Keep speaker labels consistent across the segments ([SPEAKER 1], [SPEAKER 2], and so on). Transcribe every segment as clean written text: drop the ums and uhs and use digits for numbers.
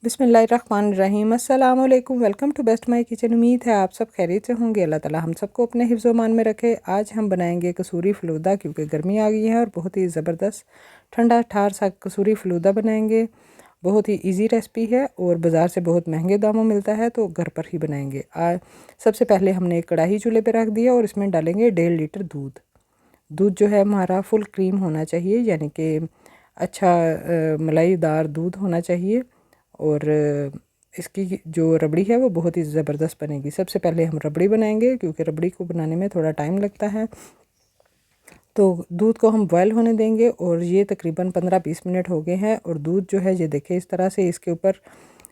[SPEAKER 1] बिस्मिल्लाहिर्रहमानिर्रहीम। अस्सलाम वालेकुम। Welcome to best my kitchen. उम्मीद है आप सब खैरियत से होंगे। अल्लाह ताला हम सबको अपने हिफ्ज़ मान में रखे। आज हम बनाएंगे कसूरी फ़लूदा, क्योंकि गर्मी आ गई है और बहुत ही ज़बरदस्त ठंडा ठार सा कसूरी फ़लूदा बनाएंगे। बहुत ही इजी रेसिपी है और बाज़ार से बहुत महंगे दामों मिलता है, तो घर पर ही बनाएंगे। आज सबसे पहले हमने एक कढ़ाई चूल्हे पर रख दिया और इसमें डालेंगे 1.5 लीटर दूध। दूध जो है हमारा फुल क्रीम होना चाहिए, यानी कि अच्छा मलाईदार दूध होना चाहिए। और इसकी जो रबड़ी है वो बहुत ही ज़बरदस्त बनेगी। सबसे पहले हम रबड़ी बनाएंगे, क्योंकि रबड़ी को बनाने में थोड़ा टाइम लगता है। तो दूध को हम बॉयल होने देंगे और ये तकरीबन 15-20 मिनट हो गए हैं। और दूध जो है ये देखें, इस तरह से इसके ऊपर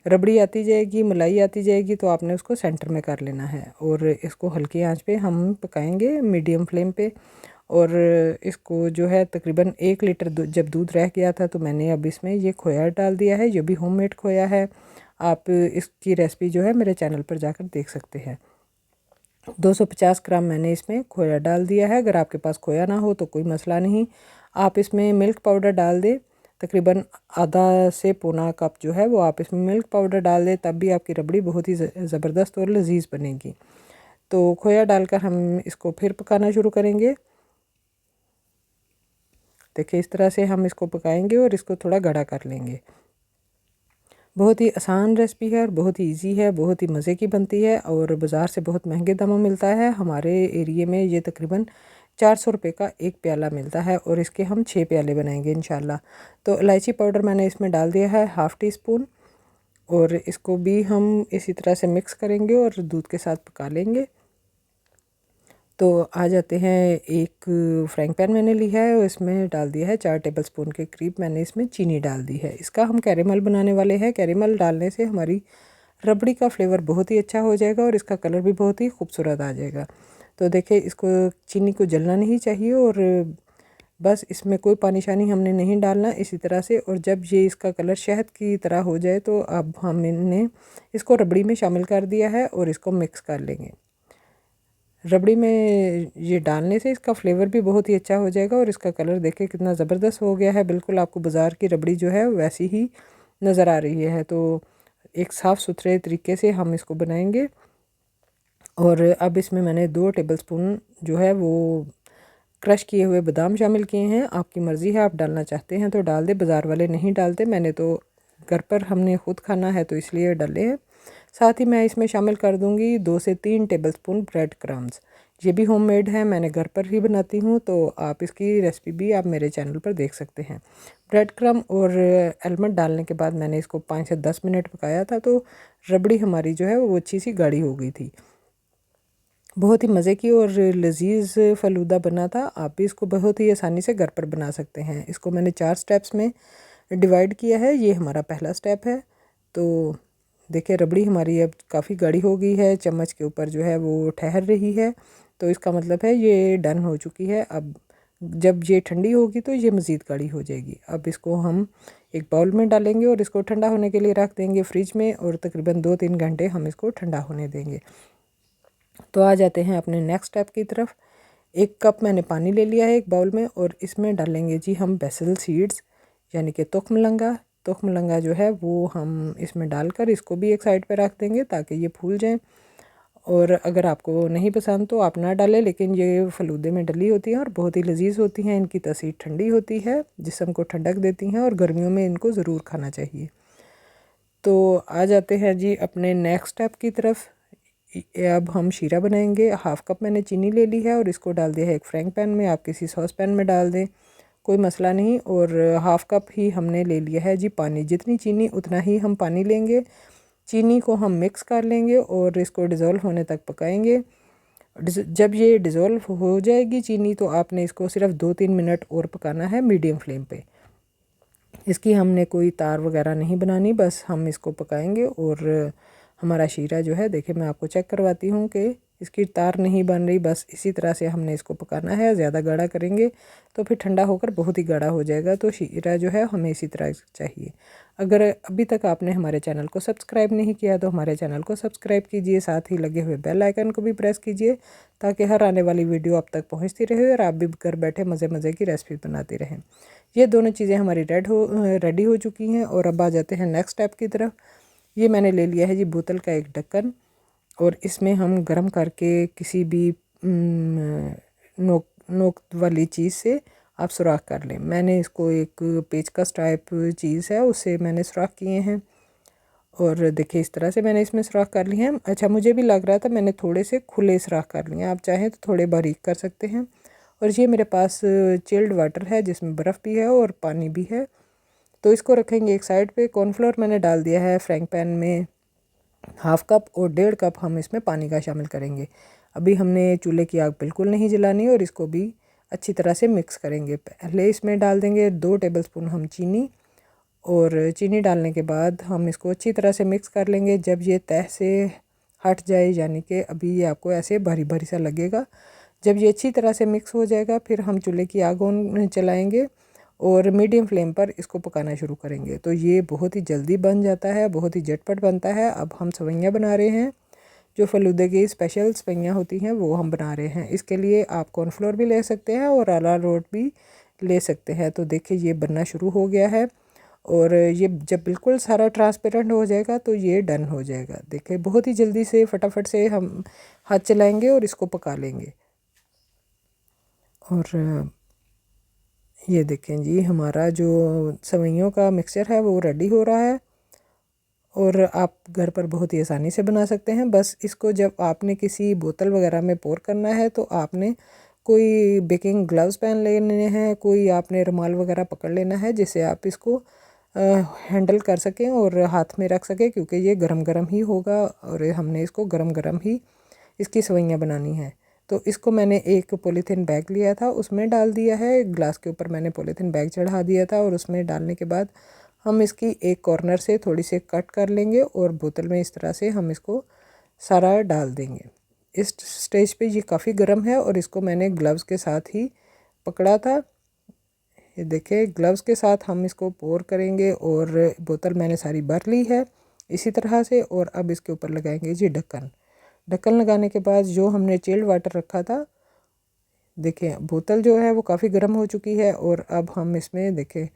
[SPEAKER 1] रबड़ी आती जाएगी, मलाई आती जाएगी, तो आपने उसको सेंटर में कर लेना है। और इसको हल्की आंच पे हम पकाएंगे, मीडियम फ्लेम पे। और इसको जो है तकरीबन 1 लीटर जब दूध रह गया था, तो मैंने अब इसमें ये खोया डाल दिया है, जो भी होममेड खोया है। आप इसकी रेसिपी जो है मेरे चैनल पर जाकर देख सकते हैं। 250 ग्राम मैंने इसमें खोया डाल दिया है। अगर आपके पास खोया ना हो तो कोई मसला नहीं, आप इसमें मिल्क पाउडर डाल दें। तकरीबन आधा से पौना कप जो है वो आप इसमें मिल्क पाउडर डाल दें, तब भी आपकी रबड़ी बहुत ही ज़बरदस्त और लजीज बनेगी। तो खोया डालकर हम इसको फिर पकाना शुरू करेंगे। देखिए, इस तरह से हम इसको पकाएंगे और इसको थोड़ा गाढ़ा कर लेंगे। बहुत ही आसान रेसिपी है और बहुत ही इजी है, बहुत ही मज़े की बनती है और बाज़ार से बहुत महंगे दामों मिलता है। हमारे एरिए में ये तकरीबन 400 रुपये का एक प्याला मिलता है और इसके हम 6 प्याले बनाएंगे इंशाल्लाह। तो इलायची पाउडर मैंने इसमें डाल दिया है ½ टी स्पून, और इसको भी हम इसी तरह से मिक्स करेंगे और दूध के साथ पका लेंगे। तो आ जाते हैं, एक फ्राइंग पैन मैंने ली है और इसमें डाल दिया है 4 टेबलस्पून के करीब मैंने इसमें चीनी डाल दी है। इसका हम कैरेमल बनाने वाले हैं। कैरेमल डालने से हमारी रबड़ी का फ्लेवर बहुत ही अच्छा हो जाएगा और इसका कलर भी बहुत ही खूबसूरत आ जाएगा। तो देखिए, इसको चीनी को जलना नहीं चाहिए और बस इसमें कोई पानी शानी हमने नहीं डालना, इसी तरह से। और जब ये इसका कलर शहद की तरह हो जाए, तो अब हमने इसको रबड़ी में शामिल कर दिया है और इसको मिक्स कर लेंगे। रबड़ी में ये डालने से इसका फ्लेवर भी बहुत ही अच्छा हो जाएगा और इसका कलर देखिए कितना ज़बरदस्त हो गया है। बिल्कुल आपको बाज़ार की रबड़ी जो है वैसी ही नज़र आ रही है। तो एक साफ़ सुथरे तरीके से हम इसको बनाएंगे। और अब इसमें मैंने 2 टेबलस्पून जो है वो क्रश किए हुए बादाम शामिल किए हैं। आपकी मर्ज़ी है, आप डालना चाहते हैं तो डाल दें, बाज़ार वाले नहीं डालते। मैंने तो घर पर हमने ख़ुद खाना है तो इसलिए डाले हैं। साथ ही मैं इसमें शामिल कर दूंगी 2 से 3 टेबलस्पून ब्रेड क्रम्स। ये भी होममेड है, मैंने घर पर ही बनाती हूँ, तो आप इसकी रेसिपी भी आप मेरे चैनल पर देख सकते हैं। ब्रेड क्रम और आलमंड डालने के बाद मैंने इसको 5 से 10 मिनट पकाया था, तो रबड़ी हमारी जो है वो अच्छी सी गाढ़ी हो गई थी। बहुत ही मज़े की और लजीज फ़लूदा बना था। आप भी इसको बहुत ही आसानी से घर पर बना सकते हैं। इसको मैंने 4 स्टेप्स में डिवाइड किया है। ये हमारा पहला स्टेप है। तो देखिए, रबड़ी हमारी अब काफ़ी गाढ़ी हो गई है, चम्मच के ऊपर जो है वो ठहर रही है, तो इसका मतलब है ये डन हो चुकी है। अब जब ये ठंडी होगी तो ये मज़ीद गाढ़ी हो जाएगी। अब इसको हम एक बाउल में डालेंगे और इसको ठंडा होने के लिए रख देंगे फ्रिज में, और तकरीबन 2-3 घंटे हम इसको ठंडा होने देंगे। तो आ जाते हैं अपने नेक्स्ट स्टेप की तरफ। 1 कप मैंने पानी ले लिया है एक बाउल में, और इसमें डालेंगे जी हम बेसल सीड्स, यानी कि तुख्मलंगा। तुख्मलंगा जो है वो हम इसमें डालकर इसको भी एक साइड पे रख देंगे ताकि ये फूल जाएं। और अगर आपको नहीं पसंद तो आप ना डालें, लेकिन ये फ़लूदे में डली होती हैं और बहुत ही लजीज होती हैं। इनकी तासीर ठंडी होती है, जिस्म को ठंडक देती हैं, और गर्मियों में इनको ज़रूर खाना चाहिए। तो आ जाते हैं जी अपने नेक्स्ट स्टेप की तरफ। अब हम शीरा बनाएंगे। ½ कप मैंने चीनी ले ली है और इसको डाल दिया है एक फ्राइंग पैन में। आप किसी सॉस पैन में डाल दें, कोई मसला नहीं। और ½ कप ही हमने ले लिया है जी पानी। जितनी चीनी उतना ही हम पानी लेंगे। चीनी को हम मिक्स कर लेंगे और इसको डिज़ोल्व होने तक पकाएंगे। जब ये डिज़ोल्व हो जाएगी चीनी, तो आपने इसको सिर्फ 2-3 मिनट और पकाना है मीडियम फ्लेम पे। इसकी हमने कोई तार वगैरह नहीं बनानी, बस हम इसको पकाएंगे। और हमारा शीरा जो है, देखिए मैं आपको चेक करवाती हूँ कि इसकी तार नहीं बन रही। बस इसी तरह से हमने इसको पकाना है। ज़्यादा गाढ़ा करेंगे तो फिर ठंडा होकर बहुत ही गाढ़ा हो जाएगा। तो शीरा जो है हमें इसी तरह चाहिए। अगर अभी तक आपने हमारे चैनल को सब्सक्राइब नहीं किया तो हमारे चैनल को सब्सक्राइब कीजिए, साथ ही लगे हुए बेल आइकन को भी प्रेस कीजिए, ताकि हर आने वाली वीडियो आप तक पहुँचती रहे और आप भी घर बैठे मज़े मज़े की रेसिपी बनाते रहें। ये दोनों चीज़ें हमारी रेडी हो चुकी हैं। और अब आ जाते हैं नेक्स्ट स्टेप की तरफ। ये मैंने ले लिया है जी बोतल का एक ढक्कन, और इसमें हम गर्म करके किसी भी नोक नोक वाली चीज़ से आप सुराख कर लें। मैंने इसको एक पेचकस टाइप चीज़ है उससे मैंने सुराख किए हैं, और देखिए इस तरह से मैंने इसमें सुराख कर लिए हैं। अच्छा, मुझे भी लग रहा था मैंने थोड़े से खुले सुराख कर लिए हैं, आप चाहें तो थोड़े बारीक कर सकते हैं। और ये मेरे पास चिल्ड वाटर है जिसमें बर्फ़ भी है और पानी भी है, तो इसको रखेंगे एक साइड पे। कॉर्नफ्लोर मैंने डाल दिया है फ्राइंग पैन में 1/2 कप, और 1.5 कप हम इसमें पानी का शामिल करेंगे। अभी हमने चूल्हे की आग बिल्कुल नहीं जलानी, और इसको भी अच्छी तरह से मिक्स करेंगे। पहले इसमें डाल देंगे 2 टेबलस्पून हम चीनी, और चीनी डालने के बाद हम इसको अच्छी तरह से मिक्स कर लेंगे। जब ये तह से हट जाए, यानी कि अभी ये आपको ऐसे भारी भारी सा लगेगा, जब ये अच्छी तरह से मिक्स हो जाएगा फिर हम चूल्हे की आग ऑन चलाएंगे और मीडियम फ्लेम पर इसको पकाना शुरू करेंगे। तो ये बहुत ही जल्दी बन जाता है, बहुत ही झटपट बनता है। अब हम सेवइयाँ बना रहे हैं, जो फ़लूदे की स्पेशल सेवइयाँ होती हैं वो हम बना रहे हैं। इसके लिए आप कॉर्नफ्लोर भी ले सकते हैं और अरारोट भी ले सकते हैं। तो देखिए ये बनना शुरू हो गया है, और ये जब बिल्कुल सारा ट्रांसपेरेंट हो जाएगा तो ये डन हो जाएगा। देखिए बहुत ही जल्दी से फटाफट से हम हाथ चलाएंगे और इसको पका लेंगे। और ये देखें जी हमारा जो सेवइयों का मिक्सचर है वो रेडी हो रहा है, और आप घर पर बहुत ही आसानी से बना सकते हैं। बस इसको जब आपने किसी बोतल वगैरह में पोर करना है तो आपने कोई बेकिंग ग्लव्स पहन लेने हैं, कोई आपने रुमाल वगैरह पकड़ लेना है जिससे आप इसको हैंडल कर सकें और हाथ में रख सकें, क्योंकि ये गरम गरम ही होगा और हमने इसको गरम गरम ही इसकी सेवइयाँ बनानी है। तो इसको मैंने एक पॉलीथीन बैग लिया था उसमें डाल दिया है, ग्लास के ऊपर मैंने पॉलीथीन बैग चढ़ा दिया था, और उसमें डालने के बाद हम इसकी एक कॉर्नर से थोड़ी सी कट कर लेंगे और बोतल में इस तरह से हम इसको सारा डाल देंगे। इस स्टेज पे ये काफ़ी गर्म है और इसको मैंने ग्लव्स के साथ ही पकड़ा था। ये देखिए ग्लव्स के साथ हम इसको पोर करेंगे, और बोतल मैंने सारी भर ली है इसी तरह से। और अब इसके ऊपर लगाएंगे जी ढक्कन। ढक्कन लगाने के बाद जो हमने चिल्ड वाटर रखा था, देखिए बोतल जो है वो काफ़ी गर्म हो चुकी है, और अब हम इसमें देखिए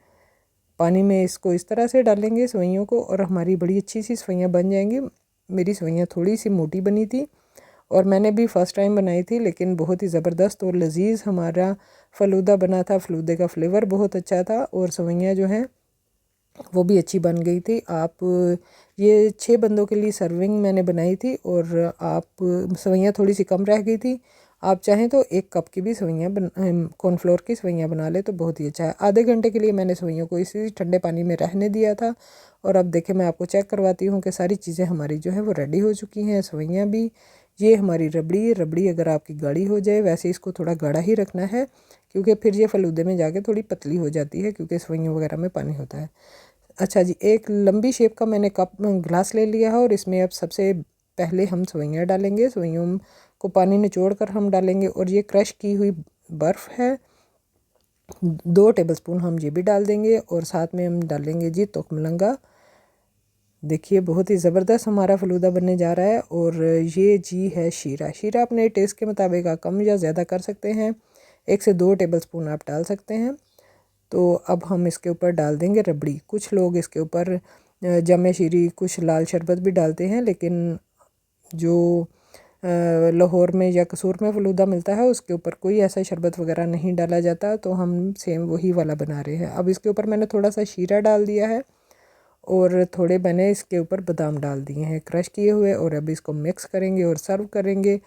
[SPEAKER 1] पानी में इसको इस तरह से डालेंगे सेवइयों को, और हमारी बड़ी अच्छी सी सेवइयाँ बन जाएंगी। मेरी सेवइयाँ थोड़ी सी मोटी बनी थी और मैंने भी फ़र्स्ट टाइम बनाई थी, लेकिन बहुत ही ज़बरदस्त और लजीज हमारा फ़लूदा बना था। फ़लूदे का फ्लेवर बहुत अच्छा था और सेवइयाँ जो हैं वो भी अच्छी बन गई थी। आप ये 6 बंदों के लिए सर्विंग मैंने बनाई थी, और आप सेवइयाँ थोड़ी सी कम रह गई थी। आप चाहें तो 1 कप की भी सेवइयाँ कॉर्नफ्लोर की सेवइयाँ बना ले तो बहुत ही अच्छा है। आधे घंटे के लिए मैंने सेवइयों को इसी ठंडे पानी में रहने दिया था, और अब देखिए मैं आपको चेक करवाती हूँ कि सारी चीज़ें हमारी जो है वो रेडी हो चुकी हैं। सेवइयाँ भी, ये हमारी रबड़ी अगर आपकी गाढ़ी हो जाए, वैसे इसको थोड़ा गाढ़ा ही रखना है क्योंकि फिर ये फ़लूदे में जाके थोड़ी पतली हो जाती है, क्योंकि सेवइयों वगैरह में पानी होता है। अच्छा जी, एक लंबी शेप का मैंने कप ग्लास ले लिया है, और इसमें अब सबसे पहले हम सेवइयाँ डालेंगे। सेवइयों को पानी निचोड़ कर हम डालेंगे, और ये क्रश की हुई बर्फ़ है 2 टेबलस्पून हम ये भी डाल देंगे, और साथ में हम डालेंगे जी तुखमलंगा। देखिए बहुत ही ज़बरदस्त हमारा फ़लूदा बनने जा रहा है। और ये जी है शीरा। शीरा अपने टेस्ट के मुताबिक आप कम या ज़्यादा कर सकते हैं, 1 से 2 टेबलस्पून आप डाल सकते हैं। तो अब हम इसके ऊपर डाल देंगे रबड़ी। कुछ लोग इसके ऊपर जमे शीरी, कुछ लाल शरबत भी डालते हैं, लेकिन जो लाहौर में या कसूर में फ़लूदा मिलता है उसके ऊपर कोई ऐसा शरबत वगैरह नहीं डाला जाता, तो हम सेम वही वाला बना रहे हैं। अब इसके ऊपर मैंने थोड़ा सा शीरा डाल दिया है, और थोड़े मैंने इसके ऊपर बादाम डाल दिए हैं क्रश किए हुए, और अब इसको मिक्स करेंगे और सर्व करेंगे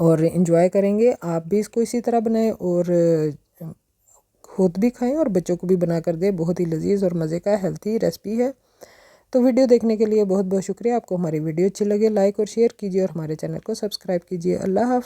[SPEAKER 1] और इन्जॉय करेंगे। आप भी इसको इसी तरह बनाएं और खुद भी खाएं और बच्चों को भी बना कर दें। बहुत ही लजीज और मज़े का हेल्थी रेसिपी है। तो वीडियो देखने के लिए बहुत बहुत शुक्रिया। आपको हमारी वीडियो अच्छी लगे लाइक और शेयर कीजिए, और हमारे चैनल को सब्सक्राइब कीजिए। अल्लाह हाफ़िज़।